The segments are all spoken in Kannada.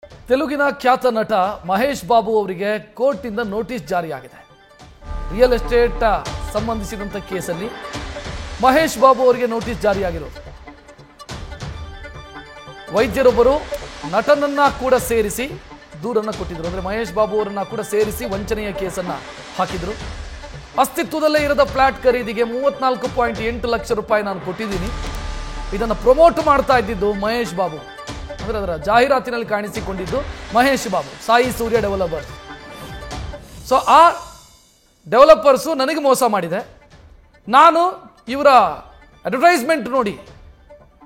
ತೆಲುಗಿನ ಖ್ಯಾತ ನಟ ಮಹೇಶ್ ಬಾಬು ಅವರಿಗೆ ಕೋರ್ಟ್ನಿಂದ ನೋಟಿಸ್ ಜಾರಿಯಾಗಿದೆ. ರಿಯಲ್ ಎಸ್ಟೇಟ್ ಸಂಬಂಧಿಸಿದಂಥ ಕೇಸಲ್ಲಿ ಮಹೇಶ್ ಬಾಬು ಅವರಿಗೆ ನೋಟಿಸ್ ಜಾರಿಯಾಗಿರೋದು. ವೈದ್ಯರೊಬ್ಬರು ನಟನನ್ನ ಕೂಡ ಸೇರಿಸಿ ದೂರನ್ನು ಕೊಟ್ಟಿದ್ರು. ಅಂದರೆ ಮಹೇಶ್ ಬಾಬು ಅವರನ್ನ ಕೂಡ ಸೇರಿಸಿ ವಂಚನೆಯ ಕೇಸನ್ನು ಹಾಕಿದ್ರು. ಅಸ್ತಿತ್ವದಲ್ಲೇ ಇರದ ಫ್ಲಾಟ್ ಖರೀದಿಗೆ 34.8 ಲಕ್ಷ ರೂಪಾಯಿ ನಾನು ಕೊಟ್ಟಿದ್ದೀನಿ. ಇದನ್ನು ಪ್ರಮೋಟ್ ಮಾಡ್ತಾ ಇದ್ದಿದ್ದು ಮಹೇಶ್ ಬಾಬು, ಅಂದರೆ ಅದರ ಜಾಹೀರಾತಿನಲ್ಲಿ ಕಾಣಿಸಿಕೊಂಡಿದ್ದು ಮಹೇಶ್ ಬಾಬು, ಸಾಯಿ ಸೂರ್ಯ ಡೆವಲಪರ್ಸ್. ಸೊ ಆ ಡೆವಲಪರ್ಸು ನನಗೆ ಮೋಸ ಮಾಡಿದೆ, ನಾನು ಇವರ ಅಡ್ವರ್ಟೈಸ್ಮೆಂಟ್ ನೋಡಿ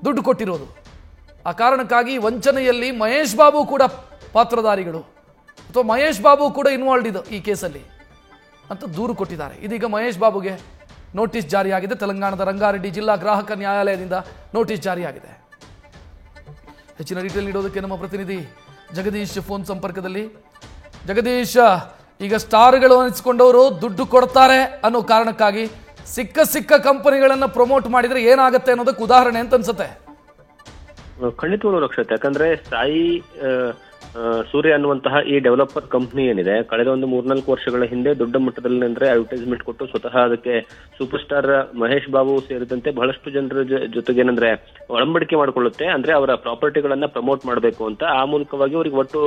ದುಡ್ಡು ಕೊಟ್ಟಿರೋದು. ಆ ಕಾರಣಕ್ಕಾಗಿ ವಂಚನೆಯಲ್ಲಿ ಮಹೇಶ್ ಬಾಬು ಕೂಡ ಪಾತ್ರಧಾರಿಗಳು ಅಥವಾ ಮಹೇಶ್ ಬಾಬು ಕೂಡ ಇನ್ವಾಲ್ವ್ ಇದೆ ಈ ಕೇಸಲ್ಲಿ ಅಂತ ದೂರು ಕೊಟ್ಟಿದ್ದಾರೆ. ಇದೀಗ ಮಹೇಶ್ ಬಾಬುಗೆ ನೋಟಿಸ್ ಜಾರಿಯಾಗಿದೆ. ತೆಲಂಗಾಣದ ರಂಗಾರೆಡ್ಡಿ ಜಿಲ್ಲಾ ಗ್ರಾಹಕ ನ್ಯಾಯಾಲಯದಿಂದ ನೋಟಿಸ್ ಜಾರಿಯಾಗಿದೆ. ಹೆಚ್ಚಿನ ಡೀಟೇಲ್ ನೀಡೋದಕ್ಕೆ ನಮ್ಮ ಪ್ರತಿನಿಧಿ ಜಗದೀಶ್ ಫೋನ್ ಸಂಪರ್ಕದಲ್ಲಿ. ಜಗದೀಶ್, ಈಗ ಸ್ಟಾರ್ಗಳು ಅನಿಸಿಕೊಂಡವರು ದುಡ್ಡು ಕೊಡ್ತಾರೆ ಅನ್ನೋ ಕಾರಣಕ್ಕಾಗಿ ಸಿಕ್ಕ ಕಂಪನಿಗಳನ್ನು ಪ್ರಮೋಟ್ ಮಾಡಿದ್ರೆ ಏನಾಗುತ್ತೆ ಅನ್ನೋದಕ್ಕೆ ಉದಾಹರಣೆ ಅಂತ ಅನ್ಸುತ್ತೆ. ಖಂಡಿತವಾಗ್ಲೂ ರಕ್ಷತೆ. ಯಾಕಂದ್ರೆ ಸಾಯಿ ಸೂರ್ಯ ಅನ್ನುವಂತಹ ಈ ಡೆವಲಪರ್ ಕಂಪನಿ ಏನಿದೆ, ಕಳೆದ ಒಂದು 3-4 ವರ್ಷಗಳ ಹಿಂದೆ ದೊಡ್ಡ ಮಟ್ಟದಲ್ಲಿ ಅಂದ್ರೆ ಅಡ್ವರ್ಟೈಸ್ಮೆಂಟ್ ಕೊಟ್ಟು ಸ್ವತಃ ಅದಕ್ಕೆ ಸೂಪರ್ ಸ್ಟಾರ್ ಮಹೇಶ್ ಬಾಬು ಸೇರಿದಂತೆ ಬಹಳಷ್ಟು ಜನರ ಜೊತೆಗೆ ಏನಂದ್ರೆ ಒಡಂಬಡಿಕೆ ಮಾಡಿಕೊಳ್ಳುತ್ತೆ. ಅಂದ್ರೆ ಅವರ ಪ್ರಾಪರ್ಟಿಗಳನ್ನ ಪ್ರಮೋಟ್ ಮಾಡಬೇಕು ಅಂತ. ಆ ಮೂಲಕವಾಗಿ ಅವರಿಗೆ ಒಟ್ಟು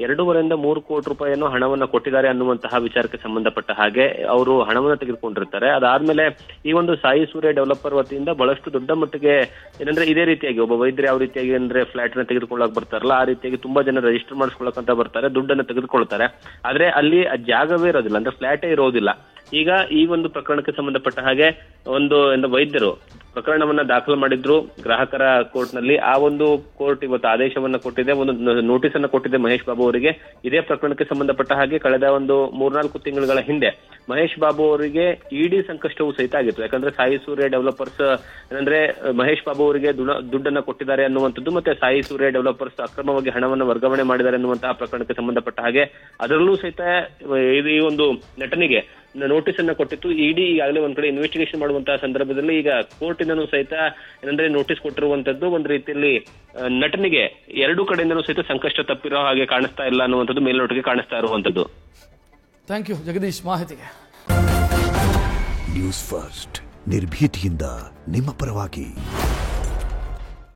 2.5-3 ಕೋಟಿ ರೂಪಾಯಿಯನ್ನು ಹಣವನ್ನ ಕೊಟ್ಟಿದ್ದಾರೆ ಅನ್ನುವಂತಹ ವಿಚಾರಕ್ಕೆ ಸಂಬಂಧಪಟ್ಟ ಹಾಗೆ ಅವರು ಹಣವನ್ನ ತೆಗೆದುಕೊಂಡಿರ್ತಾರೆ. ಅದಾದ್ಮೇಲೆ ಈ ಒಂದು ಸಾಯಿ ಸೂರ್ಯ ಡೆವಲಪರ್ ವತಿಯಿಂದ ಬಹಳಷ್ಟು ದೊಡ್ಡ ಮಟ್ಟಿಗೆ ಏನಂದ್ರೆ ಇದೇ ರೀತಿಯಾಗಿ ಒಬ್ಬ ವೈದ್ಯರು ಯಾವ ರೀತಿಯಾಗಿ ಅಂದ್ರೆ ಫ್ಲಾಟ್ ನ ತೆಗೆದುಕೊಳ್ಳಕ್ ಬರ್ತಾರಲ್ಲ, ಆ ರೀತಿಯಾಗಿ ತುಂಬಾ ಜನ ರಿಜಿಸ್ಟರ್ ಮಾಡಿಸ್ಕೊಳ್ಳಕಂತ ಬರ್ತಾರೆ, ದುಡ್ಡನ್ನು ತೆಗೆದುಕೊಳ್ತಾರೆ. ಆದ್ರೆ ಅಲ್ಲಿ ಜಾಗವೇ ಇರೋದಿಲ್ಲ, ಅಂದ್ರೆ ಫ್ಲಾಟೇ ಇರೋದಿಲ್ಲ. ಈಗ ಈ ಒಂದು ಪ್ರಕರಣಕ್ಕೆ ಸಂಬಂಧಪಟ್ಟ ಹಾಗೆ ಒಂದು ವೈದ್ಯರು ಪ್ರಕರಣವನ್ನ ದಾಖಲು ಮಾಡಿದ್ರು ಗ್ರಾಹಕರ ಕೋರ್ಟ್ ನಲ್ಲಿ. ಆ ಒಂದು ಕೋರ್ಟ್ ಇವತ್ತು ಆದೇಶವನ್ನ ಕೊಟ್ಟಿದೆ, ಒಂದು ನೋಟಿಸ್ ಅನ್ನ ಕೊಟ್ಟಿದೆ ಮಹೇಶ್ ಬಾಬು ಅವರಿಗೆ. ಇದೇ ಪ್ರಕರಣಕ್ಕೆ ಸಂಬಂಧಪಟ್ಟ ಹಾಗೆ ಕಳೆದ ಒಂದು 3-4 ತಿಂಗಳುಗಳ ಹಿಂದೆ ಮಹೇಶ್ ಬಾಬು ಅವರಿಗೆ ಇಡಿ ಸಂಕಷ್ಟವೂ ಸಹಿತ ಆಗಿತ್ತು. ಯಾಕಂದ್ರೆ ಸಾಯಿ ಸೂರ್ಯ ಡೆವಲಪರ್ಸ್ ಏನಂದ್ರೆ ಮಹೇಶ್ ಬಾಬು ಅವರಿಗೆ ದುಡ್ಡನ್ನ ಕೊಟ್ಟಿದ್ದಾರೆ ಅನ್ನುವಂಥದ್ದು, ಮತ್ತೆ ಸಾಯಿ ಸೂರ್ಯ ಡೆವಲಪರ್ಸ್ ಅಕ್ರಮವಾಗಿ ಹಣವನ್ನು ವರ್ಗಾವಣೆ ಮಾಡಿದ್ದಾರೆ ಅನ್ನುವಂತಹ ಪ್ರಕರಣಕ್ಕೆ ಸಂಬಂಧಪಟ್ಟ ಹಾಗೆ ಅದರಲ್ಲೂ ಸಹಿತ ಈ ಒಂದು ನಟನಿಗೆ ನೋಟಿಸ್ ಅನ್ನ ಕೊಟ್ಟಿತ್ತು ಇಡಿ. ಈಗಾಗಲೇ ಒಂದ್ ಕಡೆ ಇನ್ವೆಸ್ಟಿಗೇಷನ್ ಮಾಡುವಂತಹ ಸಂದರ್ಭದಲ್ಲಿ ಈಗ ಕೋರ್ಟಿನೂ ಸಹಿತ ಏನಂದ್ರೆ ನೋಟಿಸ್ ಕೊಟ್ಟಿರುವಂತದ್ದು ಒಂದು ರೀತಿಯಲ್ಲಿ ನಟನಿಗೆ 2 ಕಡೆಯಿಂದನೂ ಸಹಿತ ಸಂಕಷ್ಟ ತಪ್ಪಿರೋ ಹಾಗೆ ಕಾಣಿಸ್ತಾ ಇಲ್ಲ ಅನ್ನುವಂಥದ್ದು ಮೇಲ್ನೋಟಿಗೆ ಕಾಣಿಸ್ತಾ ಇರುವಂತದ್ದು. ಥ್ಯಾಂಕ್ ಯು ಜಗದೀಶ್ ಮಾಹಿತಿಗೆ. ನ್ಯೂಸ್ ಫಸ್ಟ್ ನಿರ್ಭೀತಿಯಿಂದ ನಿಮ್ಮ ಪರವಾಗಿ.